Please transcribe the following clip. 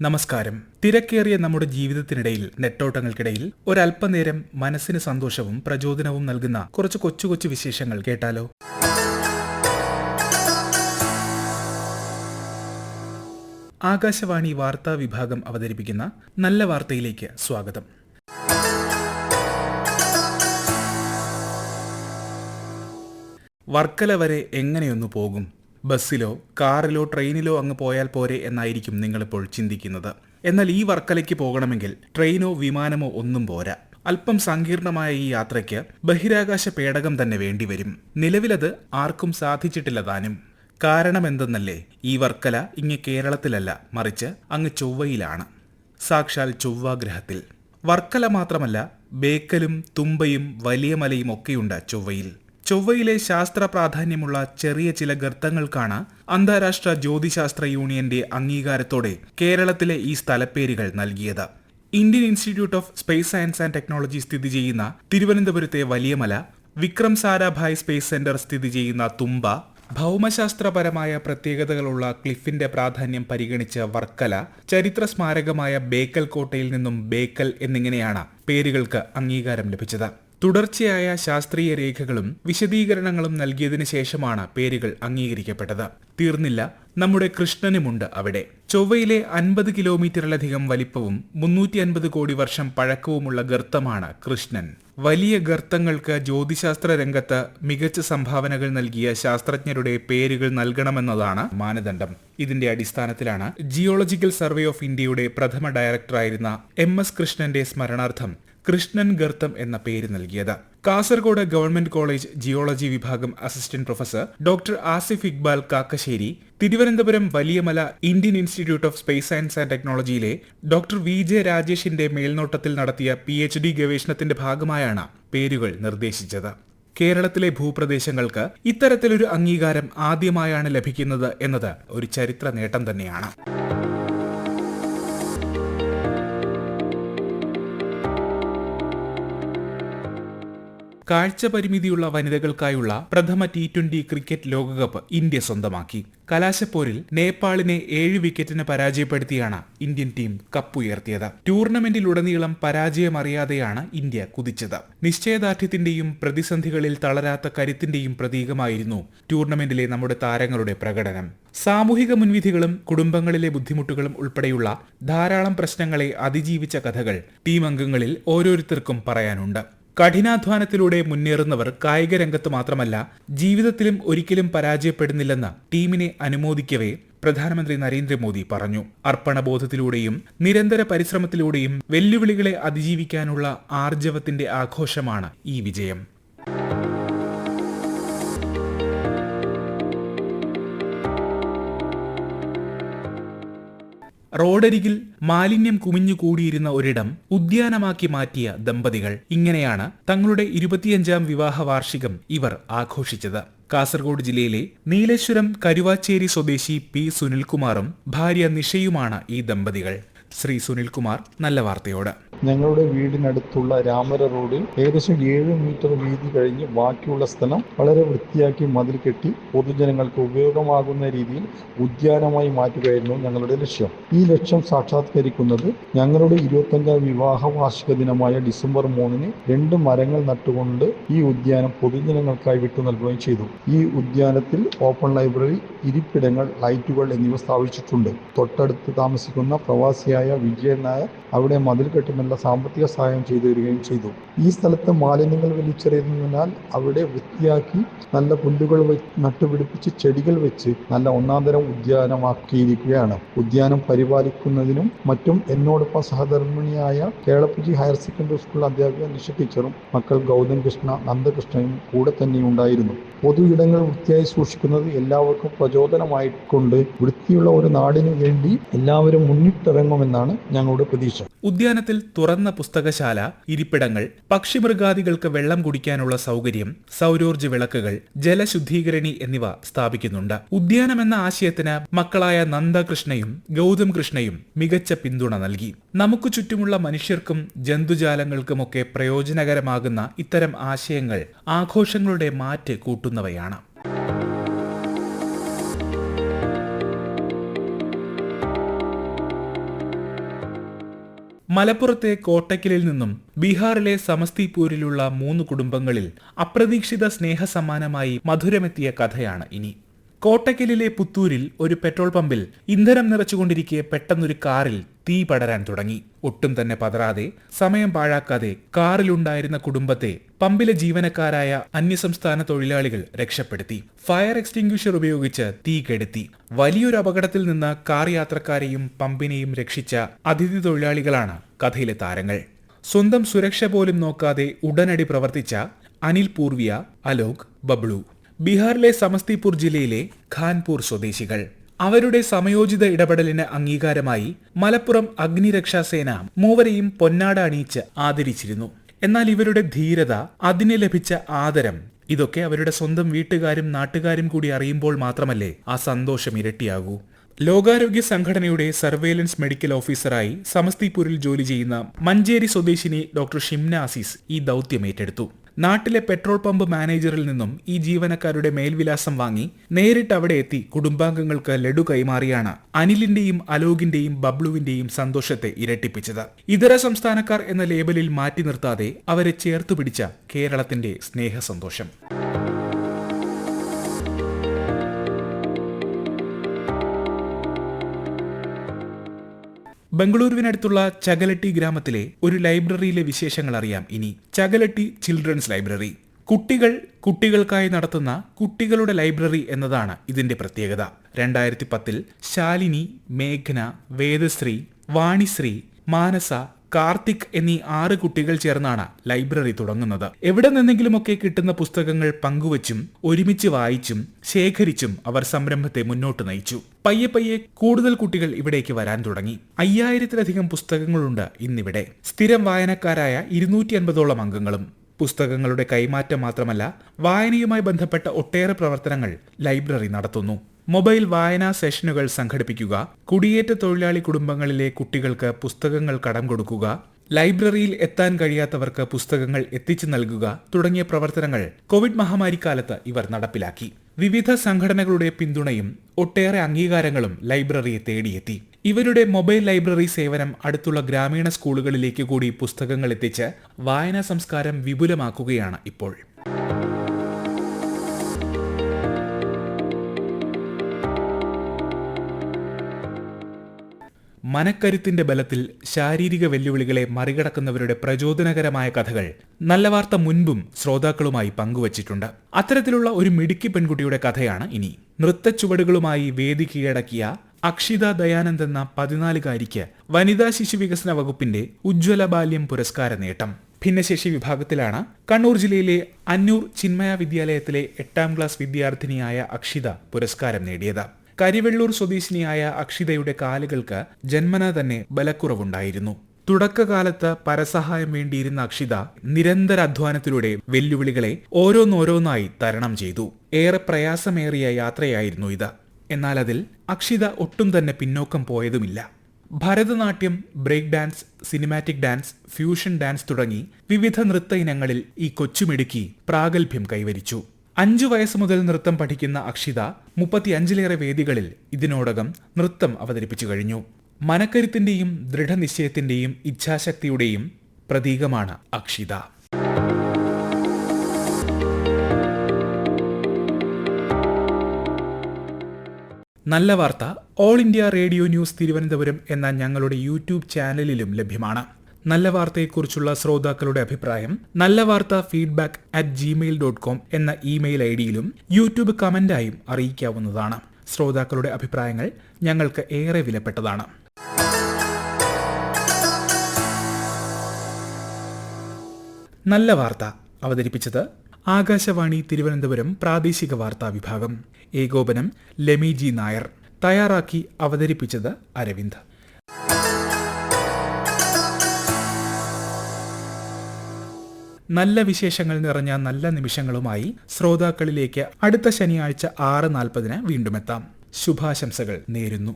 നമസ്കാരം. തിരക്കേറിയ നമ്മുടെ ജീവിതത്തിനിടയിൽ, നെട്ടോട്ടങ്ങൾക്കിടയിൽ ഒരല്പനേരം മനസ്സിന് സന്തോഷവും പ്രചോദനവും നൽകുന്ന കുറച്ച് കൊച്ചു കൊച്ചു വിശേഷങ്ങൾ കേട്ടാലോ? ആകാശവാണി വാർത്താ വിഭാഗം അവതരിപ്പിക്കുന്ന നല്ല വാർത്തയിലേക്ക് സ്വാഗതം. വർക്കല വരെ എങ്ങനെയൊന്നു പോകും? ബസ്സിലോ കാറിലോ ട്രെയിനിലോ അങ്ങ് പോയാൽ പോരെ എന്നായിരിക്കും നിങ്ങളിപ്പോൾ ചിന്തിക്കുന്നത്. എന്നാൽ ഈ വർക്കലയ്ക്ക് പോകണമെങ്കിൽ ട്രെയിനോ വിമാനമോ ഒന്നും പോരാ. അല്പം സങ്കീർണമായ ഈ യാത്രയ്ക്ക് ബഹിരാകാശ പേടകം തന്നെ വേണ്ടിവരും. നിലവിലത് ആർക്കും സാധിച്ചിട്ടില്ല താനും. കാരണം എന്തെന്നല്ലേ? ഈ വർക്കല ഇങ്ങ് കേരളത്തിലല്ല, മറിച്ച് അങ്ങ് ചൊവ്വയിലാണ്. സാക്ഷാൽ ചൊവ്വാഗ്രഹത്തിൽ. വർക്കല മാത്രമല്ല, ബേക്കലും തുമ്പയും വലിയ മലയും ഒക്കെയുണ്ട് ചൊവ്വയിൽ. ചൊവ്വയിലെ ശാസ്ത്ര പ്രാധാന്യമുള്ള ചെറിയ ചില ഗർത്തങ്ങൾക്കാണ് അന്താരാഷ്ട്ര ജ്യോതിശാസ്ത്ര യൂണിയന്റെ അംഗീകാരത്തോടെ കേരളത്തിലെ ഈ സ്ഥലപ്പേരുകൾ നൽകിയത്. Indian Institute of Space Science and technology സ്ഥിതി ചെയ്യുന്ന തിരുവനന്തപുരത്തെ വലിയമല, വിക്രം സാരാഭായ് സ്പേസ് സെന്റർ സ്ഥിതി ചെയ്യുന്ന തുമ്പ, ഭൗമശാസ്ത്രപരമായ പ്രത്യേകതകളുള്ള ക്ലിഫിന്റെ പ്രാധാന്യം പരിഗണിച്ച് വർക്കല, ചരിത്ര സ്മാരകമായ ബേക്കൽ കോട്ടയിൽ നിന്നും ബേക്കൽ എന്നിങ്ങനെയാണ് പേരുകൾക്ക് അംഗീകാരം ലഭിച്ചത്. തുടർച്ചയായ ശാസ്ത്രീയ രേഖകളും വിശദീകരണങ്ങളും നൽകിയതിനു ശേഷമാണ് പേരുകൾ അംഗീകരിക്കപ്പെട്ടത്. തീർന്നില്ല, നമ്മുടെ കൃഷ്ണനുമുണ്ട് അവിടെ. ചൊവ്വയിലെ 50 കിലോമീറ്ററിലധികം വലിപ്പവും 350 കോടി വർഷം പഴക്കവുമുള്ള ഗർത്തമാണ് കൃഷ്ണൻ. വലിയ ഗർത്തങ്ങൾക്ക് ജ്യോതിശാസ്ത്ര രംഗത്ത് മികച്ച സംഭാവനകൾ നൽകിയ ശാസ്ത്രജ്ഞരുടെ പേരുകൾ നൽകണമെന്നതാണ് മാനദണ്ഡം. ഇതിന്റെ അടിസ്ഥാനത്തിലാണ് ജിയോളജിക്കൽ സർവേ ഓഫ് ഇന്ത്യയുടെ പ്രഥമ ഡയറക്ടറായിരുന്ന MS കൃഷ്ണന്റെ സ്മരണാർത്ഥം കൃഷ്ണൻ ഗർത്തം എന്ന പേര് നൽകിയത്. കാസർഗോഡ് ഗവൺമെന്റ് കോളേജ് ജിയോളജി വിഭാഗം assistant professor doctor Asif Iqbal Kakkassery, Thiruvananthapuram Valiyamala Indian Institute of Space Science and ടെക്നോളജിയിലെ ഡോക്ടർ VJ രാജേഷിന്റെ മേൽനോട്ടത്തിൽ നടത്തിയ PhD ഗവേഷണത്തിന്റെ ഭാഗമായാണ് പേരുകൾ നിർദ്ദേശിച്ചത്. കേരളത്തിലെ ഭൂപ്രദേശങ്ങൾക്ക് ഇത്തരത്തിലൊരു അംഗീകാരം ആദ്യമായാണ് ലഭിക്കുന്നത് എന്നത് ഒരു ചരിത്ര നേട്ടം തന്നെയാണ്. കാഴ്ച പരിമിതിയുള്ള വനിതകൾക്കായുള്ള പ്രഥമ T20 ക്രിക്കറ്റ് ലോകകപ്പ് ഇന്ത്യ സ്വന്തമാക്കി. കലാശപ്പോരിൽ നേപ്പാളിനെ 7 വിക്കറ്റിന് പരാജയപ്പെടുത്തിയാണ് ഇന്ത്യൻ ടീം കപ്പുയർത്തിയത്. ടൂർണമെന്റിലുടനീളം പരാജയമറിയാതെയാണ് ഇന്ത്യ കുതിച്ചത്. നിശ്ചയദാർഢ്യത്തിന്റെയും പ്രതിസന്ധികളിൽ തളരാത്ത കരുത്തിന്റെയും പ്രതീകമായിരുന്നു ടൂർണമെന്റിലെ നമ്മുടെ താരങ്ങളുടെ പ്രകടനം. സാമൂഹിക മുൻവിധികളും കുടുംബങ്ങളിലെ ബുദ്ധിമുട്ടുകളും ഉൾപ്പെടെയുള്ള ധാരാളം പ്രശ്നങ്ങളെ അതിജീവിച്ച കഥകൾ ടീം അംഗങ്ങളിൽ ഓരോരുത്തർക്കും പറയാനുണ്ട്. കഠിനാധ്വാനത്തിലൂടെ മുന്നേറുന്നവർ കായിക രംഗത്ത് മാത്രമല്ല, ജീവിതത്തിലും ഒരിക്കലും പരാജയപ്പെടുന്നില്ലെന്ന് ടീമിനെ അനുമോദിക്കവേ പ്രധാനമന്ത്രി നരേന്ദ്രമോദി പറഞ്ഞു. അർപ്പണബോധത്തിലൂടെയും നിരന്തര പരിശ്രമത്തിലൂടെയും വെല്ലുവിളികളെ അതിജീവിക്കാനുള്ള ആർജവത്തിന്റെ ആഘോഷമാണ് ഈ വിജയം. റോഡരികിൽ മാലിന്യം കുമിഞ്ഞുകൂടിയിരുന്ന ഒരിടം ഉദ്യാനമാക്കി മാറ്റിയ ദമ്പതികൾ. ഇങ്ങനെയാണ് തങ്ങളുടെ 25ാം വിവാഹ വാർഷികം ഇവർ ആഘോഷിച്ചത്. കാസർഗോഡ് ജില്ലയിലെ നീലേശ്വരം കരുവാച്ചേരി സ്വദേശി P. സുനിൽകുമാറും ഭാര്യ നിഷയുമാണ് ഈ ദമ്പതികൾ. ശ്രീ സുനിൽകുമാർ നല്ല വാർത്തയോട്. ഞങ്ങളുടെ വീടിനടുത്തുള്ള രാമര റോഡിൽ ഏകദേശം 7 മീറ്റർ വീതി കഴിഞ്ഞ് ബാക്കിയുള്ള സ്ഥലം വളരെ വൃത്തിയാക്കി മതിൽ കെട്ടി പൊതുജനങ്ങൾക്ക് ഉപയോഗമാകുന്ന രീതിയിൽ ഉദ്യാനമായി മാറ്റുകയായിരുന്നു ഞങ്ങളുടെ ലക്ഷ്യം. ഈ ലക്ഷ്യം സാക്ഷാത്കരിക്കുന്നത് ഞങ്ങളുടെ 25ാം വിവാഹ വാർഷിക ദിനമായ ഡിസംബർ 3-ന് 2 മരങ്ങൾ നട്ടുകൊണ്ട് ഈ ഉദ്യാനം പൊതുജനങ്ങൾക്കായി വിട്ടു നൽകുകയും ചെയ്തു. ഈ ഉദ്യാനത്തിൽ ഓപ്പൺ ലൈബ്രറി, ഇരിപ്പിടങ്ങൾ, ലൈറ്റുകൾ എന്നിവ സ്ഥാപിച്ചിട്ടുണ്ട്. തൊട്ടടുത്ത് താമസിക്കുന്ന പ്രവാസിയായ വിജയൻ നായർ അവിടെ മതിൽ കെട്ടുമെന്ന സാമ്പത്തിക സഹായം ചെയ്തു തരികയും ചെയ്തു. ഈ സ്ഥലത്ത് മാലിന്യങ്ങൾ വലിച്ചെറിയുന്നതിനാൽ അവിടെ വൃത്തിയാക്കി നല്ല പുല്ലുകൾ നട്ടുപിടിപ്പിച്ച് ചെടികൾ വെച്ച് നല്ല ഒന്നാന്തരം ഉദ്യാനമാക്കിയിരിക്കുകയാണ്. ഉദ്യാനം പരിപാലിക്കുന്നതിനും മറ്റും എന്നോടൊപ്പം സഹധർമ്മിണിയായ കേളപ്പജി ഹയർ സെക്കൻഡറി സ്കൂൾ അധ്യാപിക നിഷ ടീച്ചറും മക്കൾ ഗൗതം കൃഷ്ണ, നന്ദകൃഷ്ണനും കൂടെ തന്നെ ഉണ്ടായിരുന്നു. പൊതു ഇടങ്ങൾ വൃത്തിയായി സൂക്ഷിക്കുന്നത് എല്ലാവർക്കും പ്രചോദനമായിക്കൊണ്ട് വൃത്തിയുള്ള ഒരു നാടിനു വേണ്ടി എല്ലാവരും മുന്നിട്ടിറങ്ങുമെന്നാണ് ഞങ്ങളുടെ പ്രതീക്ഷ. ഉദ്യാനത്തിൽ തുറന്ന പുസ്തകശാല, ഇരിപ്പിടങ്ങൾ, പക്ഷിമൃഗാദികൾക്ക് വെള്ളം കുടിക്കാനുള്ള സൗകര്യം, സൗരോർജ്ജ വിളക്കുകൾ, ജലശുദ്ധീകരണി എന്നിവ സ്ഥാപിക്കുന്നുണ്ട്. ഉദ്യാനമെന്ന ആശയത്തിന് മക്കളായ നന്ദകൃഷ്ണയും ഗൗതം കൃഷ്ണയും മികച്ച പിന്തുണ നൽകി. നമുക്ക് ചുറ്റുമുള്ള മനുഷ്യർക്കും ജന്തുജാലങ്ങൾക്കുമൊക്കെ പ്രയോജനകരമാകുന്ന ഇത്തരം ആശയങ്ങൾ ആഘോഷങ്ങളുടെ മാറ്റ് കൂട്ടുന്നവയാണ്. മലപ്പുറത്തെ കോട്ടക്കലിൽ നിന്നും ബീഹാറിലെ സമസ്തിപൂരിലുള്ള 3 കുടുംബങ്ങളിൽ അപ്രതീക്ഷിത സ്നേഹസമ്മാനമായി മധുരമെത്തിയ കഥയാണ് ഇനി. കോട്ടക്കലിലെ പുത്തൂരിൽ ഒരു പെട്രോൾ പമ്പിൽ ഇന്ധനം നിറച്ചുകൊണ്ടിരിക്കെ പെട്ടെന്നൊരു കാറിൽ തീ പടരാൻ തുടങ്ങി. ഒട്ടും തന്നെ പതറാതെ, സമയം പാഴാക്കാതെ കാറിലുണ്ടായിരുന്ന കുടുംബത്തെ പമ്പിലെ ജീവനക്കാരായ അന്യസംസ്ഥാന തൊഴിലാളികൾ രക്ഷപ്പെടുത്തി. ഫയർ എക്സ്റ്റിംഗ്വിഷർ ഉപയോഗിച്ച് തീ കെടുത്തി. വലിയൊരു അപകടത്തിൽ നിന്ന് കാർ യാത്രക്കാരെയും പമ്പിനെയും രക്ഷിച്ച അതിഥി തൊഴിലാളികളാണ് കഥയിലെ താരങ്ങൾ. സ്വന്തം സുരക്ഷ പോലും നോക്കാതെ ഉടനടി പ്രവർത്തിച്ച അനിൽ പൂർവിയ, അലോക്, ബബ്ലു. ബീഹാറിലെ സമസ്തിപൂർ ജില്ലയിലെ ഖാൻപൂർ സ്വദേശികൾ. അവരുടെ സമയോചിത ഇടപെടലിന് അംഗീകാരമായി മലപ്പുറം അഗ്നിരക്ഷാസേന മൂവരെയും പൊന്നാട അണിയിച്ച് ആദരിച്ചിരുന്നു. എന്നാൽ ഇവരുടെ ധീരത, അതിന് ലഭിച്ച ആദരം, ഇതൊക്കെ അവരുടെ സ്വന്തം വീട്ടുകാരും നാട്ടുകാരും കൂടി അറിയുമ്പോൾ മാത്രമല്ലേ ആ സന്തോഷം ഇരട്ടിയാകൂ. ലോകാരോഗ്യ സംഘടനയുടെ സർവേലൻസ് മെഡിക്കൽ ഓഫീസറായി സമസ്തിപൂരിൽ ജോലി ചെയ്യുന്ന മഞ്ചേരി സ്വദേശിനി ഡോക്ടർ ഷിംന അസീസ് ഈ ദൗത്യം ഏറ്റെടുത്തു. നാട്ടിലെ പെട്രോൾ പമ്പ് മാനേജറിൽ നിന്നും ഈ ജീവനക്കാരുടെ മേൽവിലാസം വാങ്ങി നേരിട്ട് അവിടെ എത്തി കുടുംബാംഗങ്ങൾക്ക് ലഡു കൈമാറിയാണ് അനിലിന്റെയും അലോകിന്റെയും ബബ്ലുവിന്റെയും സന്തോഷത്തെ ഇരട്ടിപ്പിച്ചത്. ഇതര സംസ്ഥാനക്കാർ എന്ന ലേബലിൽ മാറ്റി നിർത്താതെ അവരെ ചേർത്തുപിടിച്ച കേരളത്തിന്റെ സ്നേഹസന്തോഷം. ബംഗളൂരുവിനടുത്തുള്ള ചകലട്ടി ഗ്രാമത്തിലെ ഒരു ലൈബ്രറിയിലെ വിശേഷങ്ങൾ അറിയാം ഇനി. ചകലട്ടി ചിൽഡ്രൻസ് ലൈബ്രറി. കുട്ടികൾക്കായി നടത്തുന്ന കുട്ടികളുടെ ലൈബ്രറി എന്നതാണ് ഇതിന്റെ പ്രത്യേകത. 2010 ശാലിനി, മേഘന, വേദശ്രീ, വാണിശ്രീ, മാനസ, കാർത്തിക് എന്നീ 6 കുട്ടികൾ ചേർന്നാണ് ലൈബ്രറി തുടങ്ങുന്നത്. എവിടെ നിന്നെങ്കിലുമൊക്കെ കിട്ടുന്ന പുസ്തകങ്ങൾ പങ്കുവച്ചും ഒരുമിച്ച് വായിച്ചും ശേഖരിച്ചും അവർ സംരംഭത്തെ മുന്നോട്ട് നയിച്ചു. പയ്യെ കൂടുതൽ കുട്ടികൾ ഇവിടേക്ക് വരാൻ തുടങ്ങി. 5000-ലധികം പുസ്തകങ്ങളുണ്ട് ഇന്നിവിടെ. സ്ഥിരം വായനക്കാരായ 250ഓളം അംഗങ്ങളും. പുസ്തകങ്ങളുടെ കൈമാറ്റം മാത്രമല്ല, വായനയുമായി ബന്ധപ്പെട്ട ഒട്ടേറെ പ്രവർത്തനങ്ങൾ ലൈബ്രറി നടത്തുന്നു. മൊബൈൽ വായനാ സെഷനുകൾ സംഘടിപ്പിക്കുക, കുടിയേറ്റ തൊഴിലാളി കുടുംബങ്ങളിലെ കുട്ടികൾക്ക് പുസ്തകങ്ങൾ കടം കൊടുക്കുക, ലൈബ്രറിയിൽ എത്താൻ കഴിയാത്തവർക്ക് പുസ്തകങ്ങൾ എത്തിച്ചു നൽകുക തുടങ്ങിയ പ്രവർത്തനങ്ങൾ കോവിഡ് മഹാമാരിക്കാലത്ത് ഇവർ നടപ്പിലാക്കി. വിവിധ സംഘടനകളുടെ പിന്തുണയും ഒട്ടേറെ അംഗീകാരങ്ങളും ലൈബ്രറിയെ തേടിയെത്തി. ഇവരുടെ മൊബൈൽ ലൈബ്രറി സേവനം അടുത്തുള്ള ഗ്രാമീണ സ്കൂളുകളിലേക്ക് കൂടി പുസ്തകങ്ങൾ എത്തിച്ച് വായനാ സംസ്കാരം വിപുലമാക്കുകയാണ് ഇപ്പോൾ. മനക്കരുത്തിന്റെ ബലത്തിൽ ശാരീരിക വെല്ലുവിളികളെ മറികടക്കുന്നവരുടെ പ്രചോദനകരമായ കഥകൾ നല്ല വാർത്ത മുൻപും ശ്രോതാക്കളുമായി പങ്കുവച്ചിട്ടുണ്ട്. അത്തരത്തിലുള്ള ഒരു മിടുക്കി പെൺകുട്ടിയുടെ കഥയാണ് ഇനി. നൃത്തച്ചുവടുകളുമായി വേദി കീഴടക്കിയ അക്ഷിത ദയാനന്ദ് എന്ന 14-കാരിക്ക് വനിതാ ശിശു വികസന വകുപ്പിന്റെ ഉജ്ജ്വല ബാല്യം പുരസ്കാര നേട്ടം. ഭിന്നശേഷി വിഭാഗത്തിലാണ് കണ്ണൂർ ജില്ലയിലെ അന്നൂർ ചിന്മയ വിദ്യാലയത്തിലെ 8ാം ക്ലാസ് വിദ്യാർത്ഥിനിയായ അക്ഷിത പുരസ്കാരം നേടിയത്. കരിവെള്ളൂർ സ്വദേശിനിയായ അക്ഷിതയുടെ കാലുകൾക്ക് ജന്മനാ തന്നെ ബലക്കുറവുണ്ടായിരുന്നു. തുടക്കകാലത്ത് പരസഹായം വേണ്ടിയിരുന്ന അക്ഷിത നിരന്തര അധ്വാനത്തിലൂടെ വെല്ലുവിളികളെ ഓരോന്നോരോന്നായി തരണം ചെയ്തു. ഏറെ പ്രയാസമേറിയ യാത്രയായിരുന്നു ഇത്. എന്നാൽ അതിൽ അക്ഷിത ഒട്ടും തന്നെ പിന്നോക്കം പോയതുമില്ല. Bharatanatyam, break dance, cinematic dance, fusion dance തുടങ്ങി വിവിധ നൃത്ത ഇനങ്ങളിൽ ഈ കൊച്ചുമിടുക്കി പ്രാഗൽഭ്യം കൈവരിച്ചു. 5 വയസ്സ് മുതൽ നൃത്തം പഠിക്കുന്ന അക്ഷിത 35-ലേറെ വേദികളിൽ ഇതിനോടകം നൃത്തം അവതരിപ്പിച്ചു കഴിഞ്ഞു. മനക്കരുത്തിന്റെയും ദൃഢനിശ്ചയത്തിന്റെയും ഇച്ഛാശക്തിയുടെയും പ്രതീകമാണ് അക്ഷിത. നല്ല വാർത്ത all India radio news Thiruvananthapuram എന്ന ഞങ്ങളുടെ യൂട്യൂബ് ചാനലിലും ലഭ്യമാണ്. നല്ല വാർത്തയെക്കുറിച്ചുള്ള ശ്രോതാക്കളുടെ അഭിപ്രായം nallavaartha@gmail.com എന്ന ഇമെയിൽ ഐഡിയിലും യൂട്യൂബ് കമന്റായും അറിയിക്കാവുന്നതാണ്. ശ്രോതാക്കളുടെ അഭിപ്രായങ്ങൾ ഞങ്ങൾക്ക് ഏറെ വിലപ്പെട്ടതാണ്. നല്ല വാർത്ത അവതരിപ്പിച്ചത് ആകാശവാണി തിരുവനന്തപുരം പ്രാദേശിക വാർത്താ വിഭാഗം. ഏകോപനം ലെമി ജി നായർ. തയ്യാറാക്കി അവതരിപ്പിച്ചത് അരവിന്ദ്. നല്ല വിശേഷങ്ങൾ നിറഞ്ഞ നല്ല നിമിഷങ്ങളുമായി ശ്രോതാക്കളിലേക്ക് അടുത്ത ശനിയാഴ്ച 6:40 വീണ്ടുമെത്താം. ശുഭാശംസകൾ നേരുന്നു.